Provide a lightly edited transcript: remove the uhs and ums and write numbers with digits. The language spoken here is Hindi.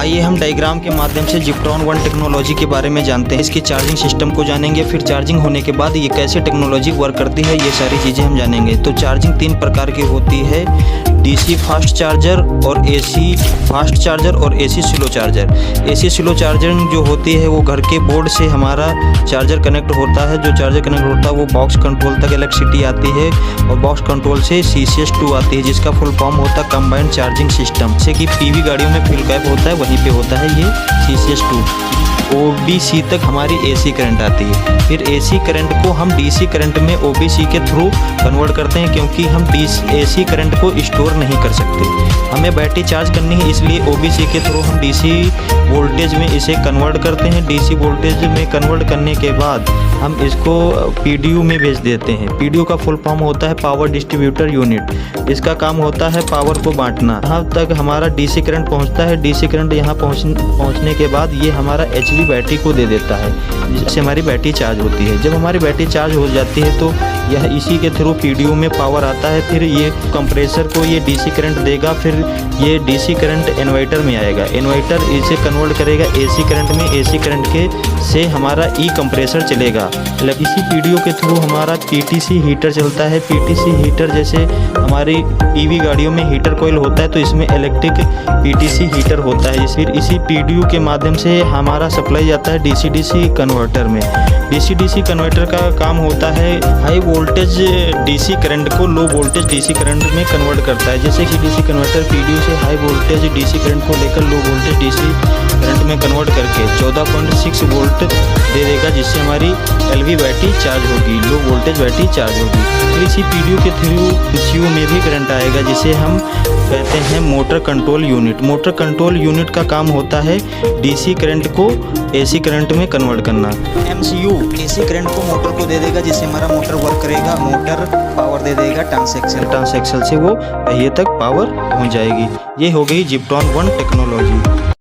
आइए हम डायग्राम के माध्यम से जिप्ट्रॉन 1 टेक्नोलॉजी के बारे में जानते हैं। इसकी चार्जिंग सिस्टम को जानेंगे, फिर चार्जिंग होने के बाद ये कैसे टेक्नोलॉजी वर्क करती है, ये सारी चीज़ें हम जानेंगे। तो चार्जिंग 3 प्रकार की होती है, DC फास्ट चार्जर और AC फास्ट चार्जर और AC slow charger. AC slow charger जो होती है वो घर के बोर्ड से हमारा चार्जर कनेक्ट होता है। जो चार्जर कनेक्ट होता है वो बॉक्स कंट्रोल तक इलेक्ट्रिसिटी आती है और बॉक्स कंट्रोल से CCS2 आती है, जिसका फुल फॉर्म होता है कंबाइंड चार्जिंग सिस्टम। जैसे कि PV गाड़ियों में फ्यूल कैप होता है, वहीं पे होता है ये CCS2। OBC तक हमारी AC करंट आती है। फिर AC करंट को हम DC करंट में OBC के थ्रू कन्वर्ट करते हैं, क्योंकि हम AC करंट को स्टोर नहीं कर सकते। हमें बैटरी चार्ज करनी है, इसलिए OBC के थ्रू हम DC वोल्टेज में इसे कन्वर्ट करते हैं। DC वोल्टेज में कन्वर्ट करने के बाद हम इसको PDU में भेज देते हैं। PDU का फुल फॉर्म होता है पावर डिस्ट्रीब्यूटर यूनिट। इसका काम होता है पावर को बांटना। यहाँ तक हमारा DC करंट पहुँचता है। DC करंट यहाँ पहुँचने के बाद ये हमारा HV बैटरी को दे देता है, जिससे हमारी बैटरी चार्ज होती है। जब हमारी बैटरी चार्ज हो जाती है तो यह इसी के थ्रू PDU में पावर आता है। फिर ये कंप्रेसर को ये DC करंट देगा, फिर ये DC करंट इन्वर्टर में आएगा। इन्वर्टर इसे कन्वर्ट करेगा AC करंट में। AC करंट के से हमारा कंप्रेसर चलेगा। इसी PDU के थ्रू हमारा PTC हीटर चलता है। PTC हीटर जैसे हमारी PV गाड़ियों में हीटर कॉइल होता है, तो इसमें इलेक्ट्रिक PTC हीटर होता है। फिर इसी PDU के माध्यम से हमारा सप्लाई जाता है DC-DC कन्वर्टर में। DC-DC कन्वर्टर का काम होता है हाई वोल्टेज DC करंट को लो वोल्टेज DC करंट में कन्वर्ट करता है। जैसे कि DC कन्वर्टर PDU से हाई वोल्टेज DC करंट को लेकर लो वोल्टेज DC करंट में कन्वर्ट करके 14.6 वोल्ट दे देगा, जिससे हमारी LV बैटरी चार्ज होगी, लो वोल्टेज बैटरी चार्ज होगी। फिर इसी PDU के थ्रू CU में भी करंट आएगा, जिसे हम कहते हैं motor control unit. Motor control unit का काम होता है DC करंट को AC करंट में कन्वर्ट करना। MCU AC करंट को मोटर को दे देगा, जिससे हमारा मोटर वर्क करेगा। मोटर पावर दे देगा ट्रांसएक्सल से वो पहिए तक पावर पहुंच जाएगी। ये हो गई जिप्ट्रॉन 1 टेक्नोलॉजी।